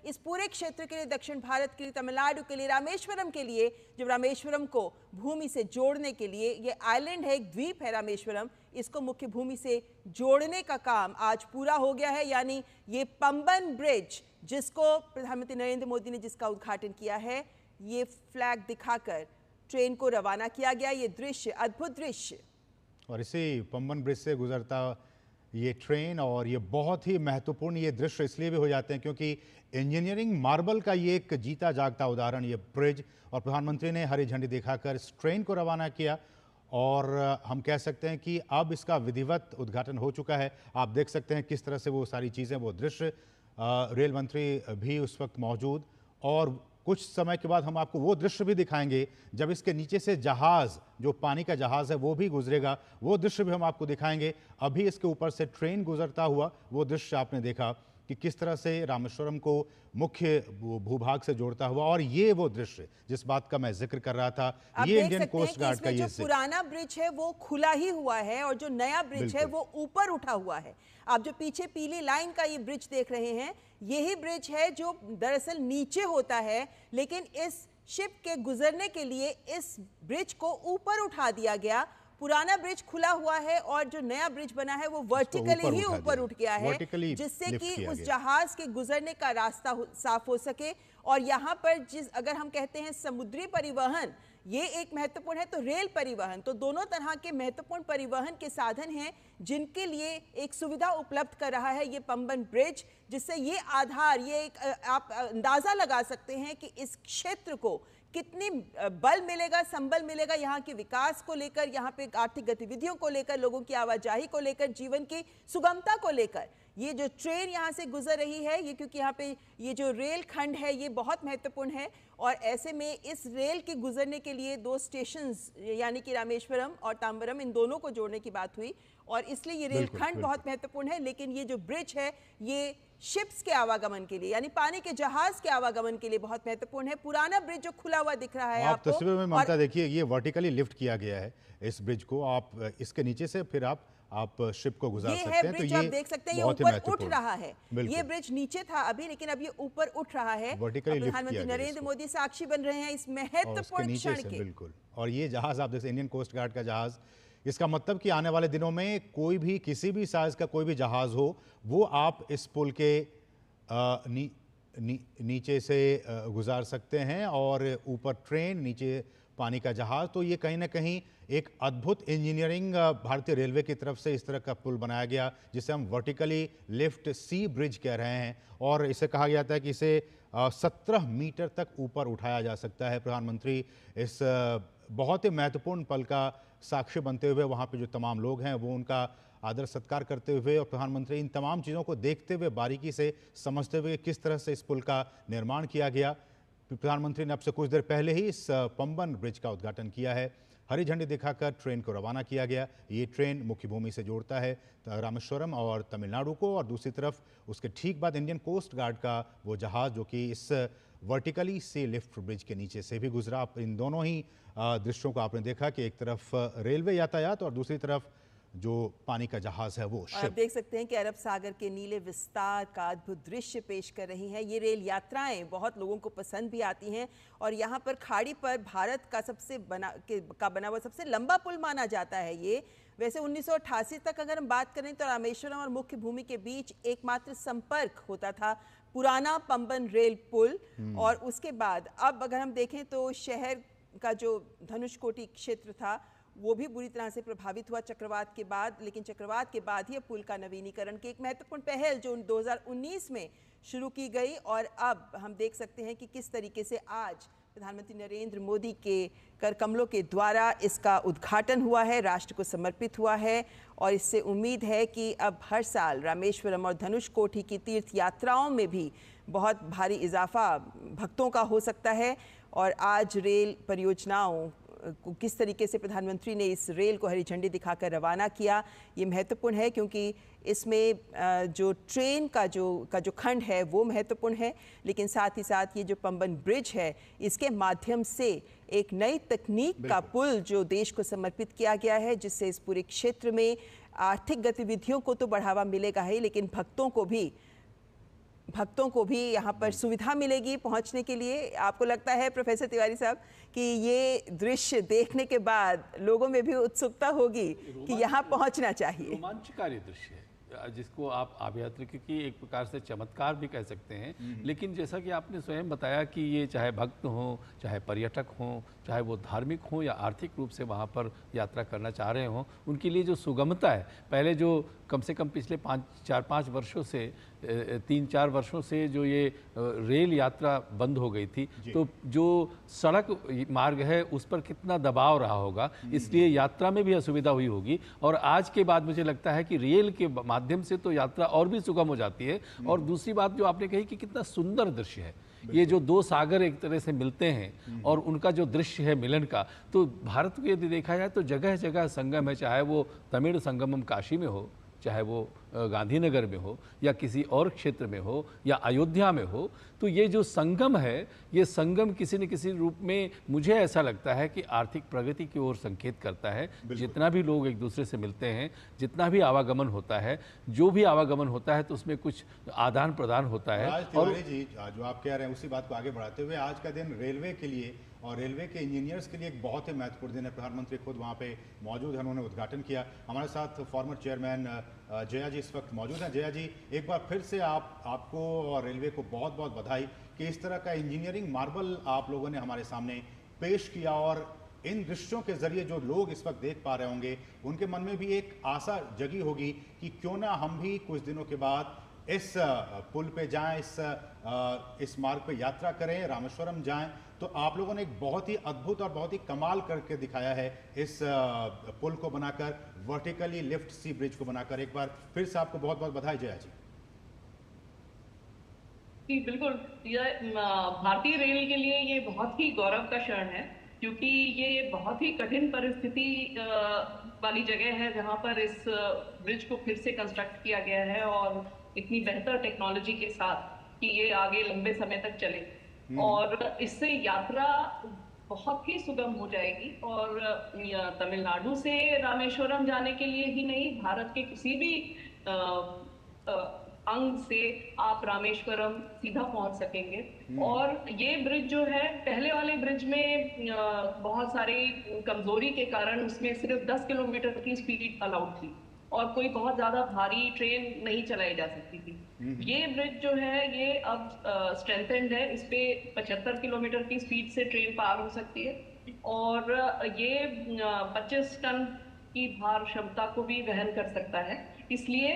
इस पूरे क्षेत्र के लिए, दक्षिण भारत के लिए, तमिलनाडु के लिए, रामेश्वरम के लिए, जब रामेश्वरम को भूमि से जोड़ने के लिए, ये आइलैंड है, एक द्वीप है रामेश्वरम, इसको मुख्य भूमि से जोड़ने का काम आज पूरा हो गया है। यानी ये पंबन ब्रिज, जिसको प्रधानमंत्री नरेंद्र मोदी ने जिसका उद्घाटन किया है, ये फ्लैग दिखाकर ट्रेन को रवाना किया गया। ये दृश्य, अद्भुत दृश्य। और इसी पंबन ब्रिज से गुजरता ये ट्रेन, और ये बहुत ही महत्वपूर्ण ये दृश्य इसलिए भी हो जाते हैं क्योंकि इंजीनियरिंग मार्बल का ये एक जीता जागता उदाहरण ये ब्रिज, और प्रधानमंत्री ने हरी झंडी दिखाकर इस ट्रेन को रवाना किया। और हम कह सकते हैं कि अब इसका विधिवत उद्घाटन हो चुका है। आप देख सकते हैं किस तरह से वो सारी चीज़ें, वो दृश्य, रेल मंत्री भी उस वक्त मौजूद, और कुछ समय के बाद हम आपको वो दृश्य भी दिखाएंगे जब इसके नीचे से जहाज़, जो पानी का जहाज़ है, वो भी गुजरेगा। वो दृश्य भी हम आपको दिखाएंगे। अभी इसके ऊपर से ट्रेन गुजरता हुआ वो दृश्य आपने देखा कि किस तरह से रामेश्वरम को मुख्य भूभाग से जोड़ता हुआ, और ये वो दृश्य जिस बात का मैं जिक्र कर रहा था, ये इंडियन कोस्ट गार्ड का ये पुराना ब्रिज है वो खुला ही हुआ है और जो नया ब्रिज है वो ऊपर उठा हुआ है। आप जो पीछे पीली लाइन का ये ब्रिज देख रहे हैं, यही ब्रिज है जो दरअसल नीचे होता है, लेकिन इस शिप के गुजरने के लिए इस ब्रिज को ऊपर उठा दिया गया। पुराना ब्रिज खुला हुआ है और जो नया ब्रिज बना है वो वर्टिकली ही ऊपर उठ गया है, जिससे कि उस जहाज के गुजरने का रास्ता साफ हो सके। और यहाँ पर अगर हम कहते हैं समुद्री परिवहन ये एक महत्वपूर्ण है, तो रेल परिवहन, तो दोनों तरह के महत्वपूर्ण परिवहन के साधन हैं जिनके लिए एक सुविधा उपलब्ध कर रहा है ये पंबन ब्रिज, जिससे ये आधार, ये एक आप अंदाजा लगा सकते हैं कि इस क्षेत्र को कितनी बल मिलेगा, संबल मिलेगा यहाँ के विकास को लेकर, यहाँ पे आर्थिक गतिविधियों को लेकर, लोगों की आवाजाही को लेकर, जीवन की सुगमता को लेकर। ये जो ट्रेन यहाँ से गुजर रही है, ये क्योंकि यहाँ पे ये जो रेल खंड है ये बहुत महत्वपूर्ण है, और ऐसे में इस रेल के गुजरने के लिए दो स्टेशंस यानी कि रामेश्वरम और तांबरम, इन दोनों को जोड़ने की बात हुई, और इसलिए ये रेल खंड बहुत महत्वपूर्ण है। लेकिन ये जो ब्रिज है ये शिप्स के आवागमन के लिए, यानी पानी के जहाज के आवागमन के लिए बहुत महत्वपूर्ण है। पुराना ब्रिज जो खुला हुआ दिख रहा है आप तस्वीर में ममता देखिए, ये वर्टिकली लिफ्ट किया गया है इस ब्रिज को। आप इसके नीचे से फिर आप शिप को गुजार सकते हैं। तो ये आप देख सकते हैं, ये ऊपर उठ रहा है। ये ब्रिज नीचे था अभी, लेकिन अब ये ऊपर उठ रहा है। प्रधानमंत्री नरेंद्र मोदी साक्षी बन रहे हैं इस महत्वपूर्ण क्षण के। बिल्कुल। और ये जहाज आप जैसे इंडियन कोस्ट गार्ड का जहाज, इसका मतलब कि आने वाले दिनों में कोई भी किसी भी साइज का कोई भी जहाज हो, वो आप इस पुल के नीचे से गुजार सकते हैं, और ऊपर ट्रेन, नीचे पानी का जहाज। तो ये कहीं ना कहीं एक अद्भुत इंजीनियरिंग भारतीय रेलवे की तरफ से इस तरह का पुल बनाया गया, जिसे हम वर्टिकली लिफ्ट सी ब्रिज कह रहे हैं, और इसे कहा गया था कि इसे 17 मीटर तक ऊपर उठाया जा सकता है। प्रधानमंत्री इस बहुत ही महत्वपूर्ण पल का साक्षी बनते हुए वहाँ पे जो तमाम लोग हैं वो उनका आदर सत्कार करते हुए, और प्रधानमंत्री इन तमाम चीज़ों को देखते हुए, बारीकी से समझते हुए किस तरह से इस पुल का निर्माण किया गया। प्रधानमंत्री ने अब से कुछ देर पहले ही इस पंबन ब्रिज का उद्घाटन किया है। हरी झंडी दिखाकर ट्रेन को रवाना किया गया। ये ट्रेन मुख्य भूमि से जोड़ता है रामेश्वरम और तमिलनाडु को, और दूसरी तरफ उसके ठीक बाद इंडियन कोस्ट गार्ड का वो जहाज़ जो कि इस वर्टिकली से लिफ्ट ब्रिज के नीचे से भी गुजरा। इन दोनों ही दृश्यों को आपने देखा कि एक तरफ रेलवे यातायात और दूसरी तरफ जो पानी का जहाज है वो शिप। आप देख सकते हैं कि अरब सागर के नीले विस्तार का अद्भुत दृश्य पेश कर रही हैं। ये रेल यात्राएं बहुत लोगों को पसंद भी आती हैं, और यहाँ पर खाड़ी पर भारत का बना हुआ सबसे लंबा पुल माना जाता है ये। वैसे 1988 तक अगर हम बात करें तो रामेश्वरम और मुख्य भूमि के बीच एकमात्र संपर्क होता था पुराना पंबन रेल पुल, और उसके बाद अब अगर हम देखें तो शहर का जो धनुषकोटी क्षेत्र था वो भी बुरी तरह से प्रभावित हुआ चक्रवात के बाद। लेकिन चक्रवात के बाद ही पुल का नवीनीकरण की एक महत्वपूर्ण पहल जो 2019 में शुरू की गई, और अब हम देख सकते हैं कि किस तरीके से आज प्रधानमंत्री नरेंद्र मोदी के कर कमलों के द्वारा इसका उद्घाटन हुआ है, राष्ट्र को समर्पित हुआ है। और इससे उम्मीद है कि अब हर साल रामेश्वरम और धनुषकोटी की तीर्थ यात्राओं में भी बहुत भारी इजाफा भक्तों का हो सकता है। और आज रेल परियोजनाओं किस तरीके से प्रधानमंत्री ने इस रेल को हरी झंडी दिखाकर रवाना किया, ये महत्वपूर्ण है, क्योंकि इसमें जो ट्रेन का जो खंड है वो महत्वपूर्ण है, लेकिन साथ ही साथ ये जो पंबन ब्रिज है इसके माध्यम से एक नई तकनीक का पुल जो देश को समर्पित किया गया है, जिससे इस पूरे क्षेत्र में आर्थिक गतिविधियों को तो बढ़ावा मिलेगा ही, लेकिन भक्तों को भी भक्तों को भी यहाँ पर सुविधा मिलेगी पहुँचने के लिए। आपको लगता है प्रोफेसर तिवारी साहब कि ये दृश्य देखने के बाद लोगों में भी उत्सुकता होगी कि यहाँ पहुँचना चाहिए? रोमांचकारी दृश्य है जिसको आप आध्यात्मिक की एक प्रकार से चमत्कार भी कह सकते हैं। लेकिन जैसा कि आपने स्वयं बताया कि ये चाहे भक्त हों, चाहे पर्यटक हों, चाहे वो धार्मिक हों या आर्थिक रूप से वहाँ पर यात्रा करना चाह रहे हों, उनके लिए जो सुगमता है, पहले जो कम से कम पिछले 4-5 वर्षों से 3-4 वर्षों से जो ये रेल यात्रा बंद हो गई थी, तो जो सड़क मार्ग है उस पर कितना दबाव रहा होगा, इसलिए यात्रा में भी असुविधा हुई होगी। और आज के बाद मुझे लगता है कि रेल के माध्यम से तो यात्रा और भी सुगम हो जाती है। और दूसरी बात जो आपने कही कि कितना सुंदर दृश्य है, ये जो दो सागर एक तरह से मिलते हैं और उनका जो दृश्य है मिलन का, तो भारत को यदि देखा जाए तो जगह जगह संगम है, चाहे वो तमिल संगमम काशी में हो, चाहे वो गांधीनगर में हो या किसी और क्षेत्र में हो या अयोध्या में हो। तो ये जो संगम है, ये संगम किसी न किसी रूप में मुझे ऐसा लगता है कि आर्थिक प्रगति की ओर संकेत करता है। जितना भी लोग एक दूसरे से मिलते हैं, जितना भी आवागमन होता है, जो भी आवागमन होता है, तो उसमें कुछ आदान प्रदान होता है। और जी जो आप कह रहे हैं उसी बात को आगे बढ़ाते हुए, आज का दिन रेलवे के लिए और रेलवे के इंजीनियर्स के लिए एक बहुत ही महत्वपूर्ण दिन है। प्रधानमंत्री खुद वहाँ पे मौजूद हैं, उन्होंने उद्घाटन किया। हमारे साथ फॉर्मर चेयरमैन जया जी इस वक्त मौजूद हैं। जया जी, एक बार फिर से आपको और रेलवे को बहुत बहुत बधाई कि इस तरह का इंजीनियरिंग मार्बल आप लोगों ने हमारे सामने पेश किया। और इन दृश्यों के जरिए जो लोग इस वक्त देख पा रहे होंगे, उनके मन में भी एक आशा जगी होगी कि क्यों ना हम भी कुछ दिनों के बाद इस पुल पे जाएं, इस मार्ग पे यात्रा करें, रामेश्वरम जाएं। तो आप लोगों ने एक बहुत ही अद्भुत और बहुत ही कमाल करके दिखाया है इस पुल को बनाकर, वर्टिकली लिफ्ट सी ब्रिज को बनाकर। एक बार फिर से आपको बहुत बहुत बधाई जया जी। जी बिल्कुल, भारतीय रेल के लिए ये बहुत ही गौरव का क्षण है, क्योंकि ये बहुत ही कठिन परिस्थिति वाली जगह है जहां पर इस ब्रिज को फिर से कंस्ट्रक्ट किया गया है और इतनी बेहतर टेक्नोलॉजी के साथ कि ये आगे लंबे समय तक चले। और इससे यात्रा बहुत ही सुगम हो जाएगी। और तमिलनाडु से रामेश्वरम जाने के लिए ही नहीं, भारत के किसी भी अंग से आप रामेश्वरम सीधा पहुंच सकेंगे। और ये ब्रिज जो है, पहले वाले ब्रिज में बहुत सारी कमजोरी के कारण उसमें सिर्फ 10 किलोमीटर की स्पीड अलाउड थी और कोई बहुत ज्यादा भारी ट्रेन नहीं चलाई जा सकती थी। ये ब्रिज जो है ये अब स्ट्रेंथेंड है, इस पे 75 किलोमीटर की स्पीड से ट्रेन पार हो सकती है। और ये 25 टन की भार क्षमता को भी वहन कर सकता है। इसलिए